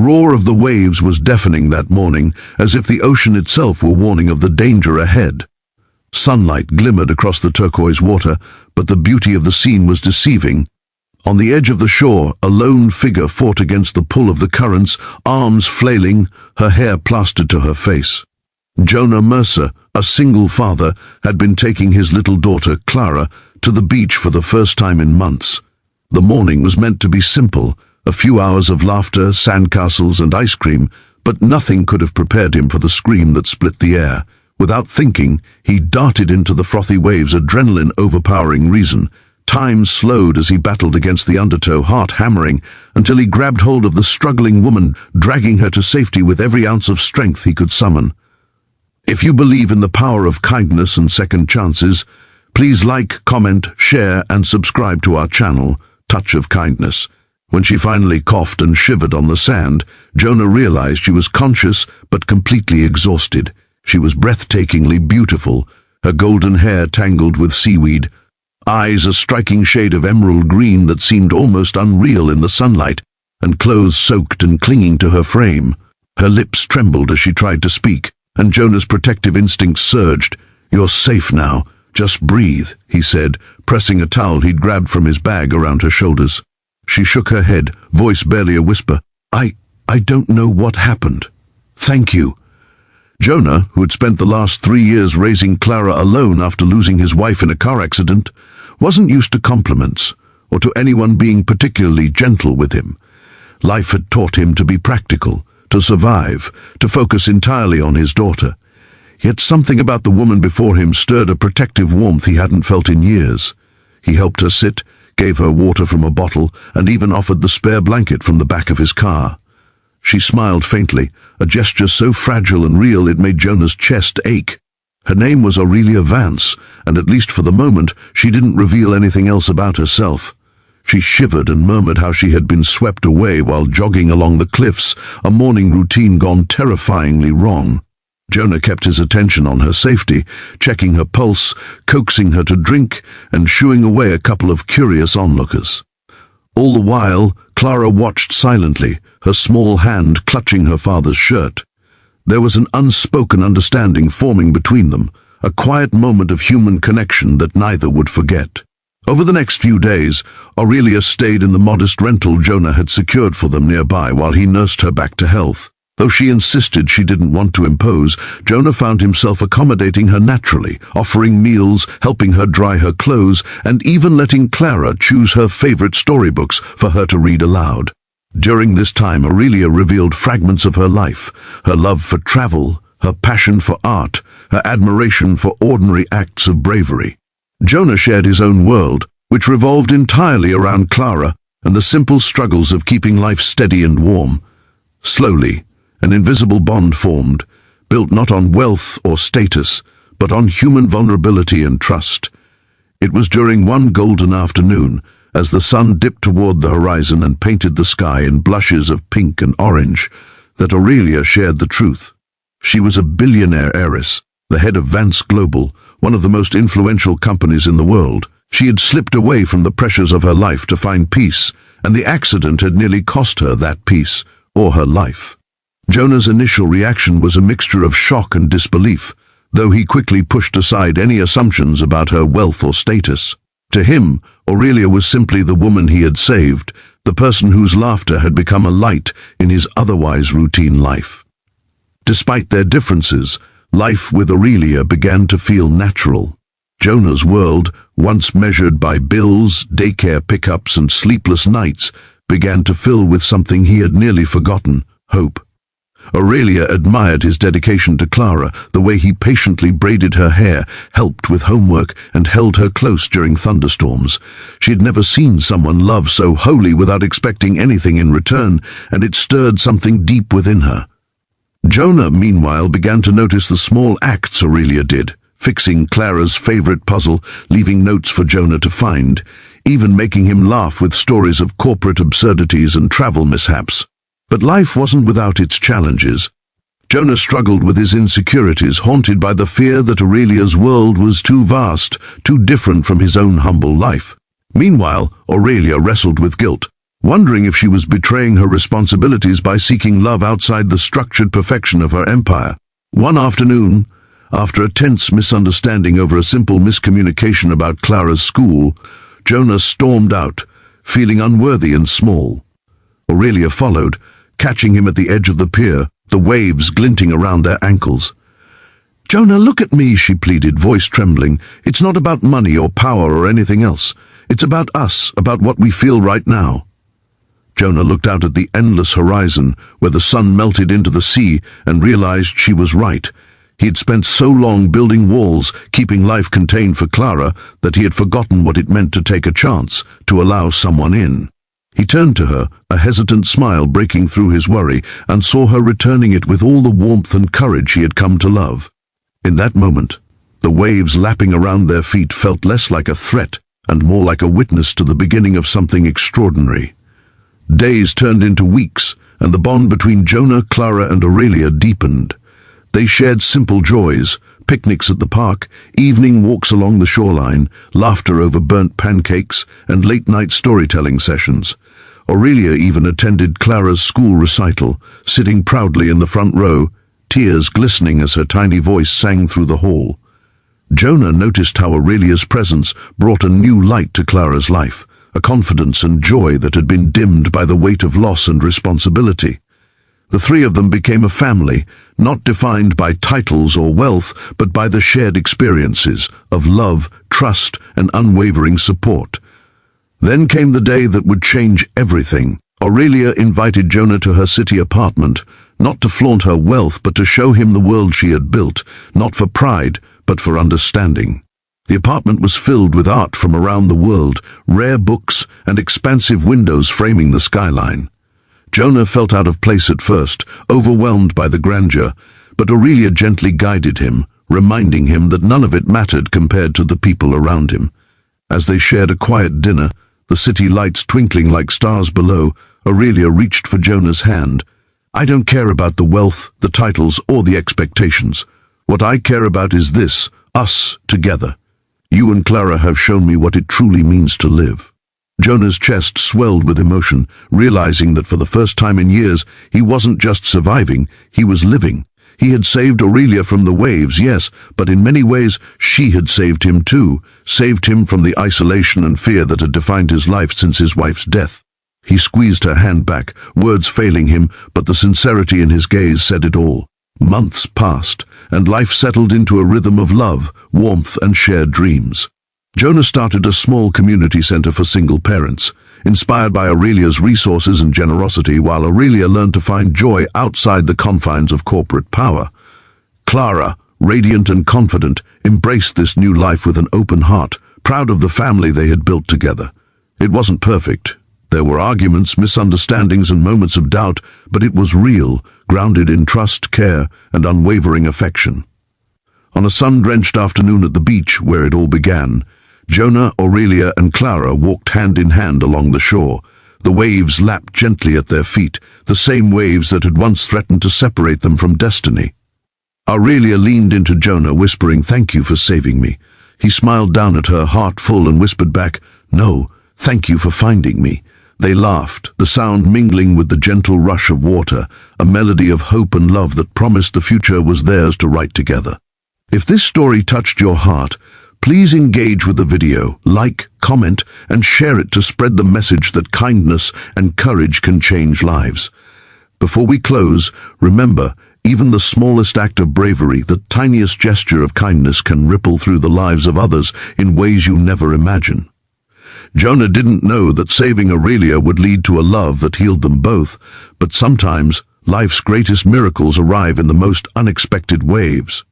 roar of the waves was deafening that morning, as if the ocean itself were warning of the danger ahead. Sunlight glimmered across the turquoise water, but the beauty of the scene was deceiving. On the edge of the shore, a lone figure fought against the pull of the currents, arms flailing, her hair plastered to her face. Jonah Mercer, a single father, had been taking his little daughter, Clara, to the beach for the first time in months. The morning was meant to be simple, a few hours of laughter, sandcastles and ice cream, but nothing could have prepared him for the scream that split the air. Without thinking, he darted into the frothy waves, adrenaline overpowering reason. Time slowed as he battled against the undertow, heart hammering, until he grabbed hold of the struggling woman, dragging her to safety with every ounce of strength he could summon. If you believe in the power of kindness and second chances, please like, comment, share and subscribe to our channel, Touch of Kindness. When she finally coughed and shivered on the sand, Jonah realized she was conscious but completely exhausted. She was breathtakingly beautiful, her golden hair tangled with seaweed, eyes a striking shade of emerald green that seemed almost unreal in the sunlight, and clothes soaked and clinging to her frame. Her lips trembled as she tried to speak, and Jonah's protective instincts surged. "You're safe now. Just breathe," he said, pressing a towel he'd grabbed from his bag around her shoulders. She shook her head, voice barely a whisper. I don't know what happened. Thank you." Jonah, who had spent the last 3 years raising Clara alone after losing his wife in a car accident, wasn't used to compliments, or to anyone being particularly gentle with him. Life had taught him to be practical, to survive, to focus entirely on his daughter. Yet something about the woman before him stirred a protective warmth he hadn't felt in years. He helped her sit, gave her water from a bottle, and even offered the spare blanket from the back of his car. She smiled faintly, a gesture so fragile and real it made Jonah's chest ache. Her name was Aurelia Vance, and at least for the moment, she didn't reveal anything else about herself. She shivered and murmured how she had been swept away while jogging along the cliffs, a morning routine gone terrifyingly wrong. Jonah kept his attention on her safety, checking her pulse, coaxing her to drink, and shooing away a couple of curious onlookers. All the while, Clara watched silently, her small hand clutching her father's shirt. There was an unspoken understanding forming between them, a quiet moment of human connection that neither would forget. Over the next few days, Aurelia stayed in the modest rental Jonah had secured for them nearby while he nursed her back to health. Though she insisted she didn't want to impose, Jonah found himself accommodating her naturally, offering meals, helping her dry her clothes, and even letting Clara choose her favorite storybooks for her to read aloud. During this time, Aurelia revealed fragments of her life, her love for travel, her passion for art, her admiration for ordinary acts of bravery. Jonah shared his own world, which revolved entirely around Clara and the simple struggles of keeping life steady and warm. Slowly, an invisible bond formed, built not on wealth or status, but on human vulnerability and trust. It was during one golden afternoon, as the sun dipped toward the horizon and painted the sky in blushes of pink and orange, that Aurelia shared the truth. She was a billionaire heiress, the head of Vance Global, one of the most influential companies in the world. She had slipped away from the pressures of her life to find peace, and the accident had nearly cost her that peace, or her life. Jonah's initial reaction was a mixture of shock and disbelief, though he quickly pushed aside any assumptions about her wealth or status. To him, Aurelia was simply the woman he had saved, the person whose laughter had become a light in his otherwise routine life. Despite their differences, life with Aurelia began to feel natural. Jonah's world, once measured by bills, daycare pickups, and sleepless nights, began to fill with something he had nearly forgotten: hope. Aurelia admired his dedication to Clara, the way he patiently braided her hair, helped with homework, and held her close during thunderstorms. She had never seen someone love so wholly without expecting anything in return, and it stirred something deep within her. Jonah, meanwhile, began to notice the small acts Aurelia did, fixing Clara's favorite puzzle, leaving notes for Jonah to find, even making him laugh with stories of corporate absurdities and travel mishaps. But life wasn't without its challenges. Jonah struggled with his insecurities, haunted by the fear that Aurelia's world was too vast, too different from his own humble life. Meanwhile, Aurelia wrestled with guilt. wondering if she was betraying her responsibilities by seeking love outside the structured perfection of her empire. One afternoon, after a tense misunderstanding over a simple miscommunication about Clara's school, Jonah stormed out, feeling unworthy and small. Aurelia followed, catching him at the edge of the pier, the waves glinting around their ankles. "Jonah, look at me," she pleaded, voice trembling. "It's not about money or power or anything else. It's about us, about what we feel right now." Jonah looked out at the endless horizon, where the sun melted into the sea, and realized she was right. He had spent so long building walls, keeping life contained for Clara, that he had forgotten what it meant to take a chance, to allow someone in. He turned to her, a hesitant smile breaking through his worry, and saw her returning it with all the warmth and courage he had come to love. In that moment, the waves lapping around their feet felt less like a threat and more like a witness to the beginning of something extraordinary. Days turned into weeks, and the bond between Jonah, Clara, and Aurelia deepened. They shared simple joys, picnics at the park, evening walks along the shoreline, laughter over burnt pancakes, and late-night storytelling sessions. Aurelia even attended Clara's school recital, sitting proudly in the front row, tears glistening as her tiny voice sang through the hall. Jonah noticed how Aurelia's presence brought a new light to Clara's life, a confidence and joy that had been dimmed by the weight of loss and responsibility. The three of them became a family, not defined by titles or wealth, but by the shared experiences of love, trust, and unwavering support. Then came the day that would change everything. Aurelia invited Jonah to her city apartment, not to flaunt her wealth, but to show him the world she had built, not for pride, but for understanding. The apartment was filled with art from around the world, rare books, and expansive windows framing the skyline. Jonah felt out of place at first, overwhelmed by the grandeur, but Aurelia gently guided him, reminding him that none of it mattered compared to the people around him. As they shared a quiet dinner, the city lights twinkling like stars below, Aurelia reached for Jonah's hand. "I don't care about the wealth, the titles, or the expectations. What I care about is this, us together. You and Clara have shown me what it truly means to live." Jonah's chest swelled with emotion, realizing that for the first time in years, he wasn't just surviving, he was living. He had saved Aurelia from the waves, yes, but in many ways, she had saved him too, saved him from the isolation and fear that had defined his life since his wife's death. He squeezed her hand back, words failing him, but the sincerity in his gaze said it all. Months passed, and life settled into a rhythm of love, warmth, and shared dreams. Jonah started a small community center for single parents, inspired by Aurelia's resources and generosity, while Aurelia learned to find joy outside the confines of corporate power. Clara, radiant and confident, embraced this new life with an open heart, proud of the family they had built together. It wasn't perfect. There were arguments, misunderstandings, and moments of doubt, but it was real, grounded in trust, care, and unwavering affection. On a sun-drenched afternoon at the beach, where it all began, Jonah, Aurelia, and Clara walked hand in hand along the shore. The waves lapped gently at their feet, the same waves that had once threatened to separate them from destiny. Aurelia leaned into Jonah, whispering, "Thank you for saving me." He smiled down at her, heart full, and whispered back, "No, thank you for finding me." They laughed, the sound mingling with the gentle rush of water, a melody of hope and love that promised the future was theirs to write together. If this story touched your heart, please engage with the video, like, comment, and share it to spread the message that kindness and courage can change lives. Before we close, remember, even the smallest act of bravery, the tiniest gesture of kindness, can ripple through the lives of others in ways you never imagine. Jonah didn't know that saving Aurelia would lead to a love that healed them both, but sometimes life's greatest miracles arrive in the most unexpected waves.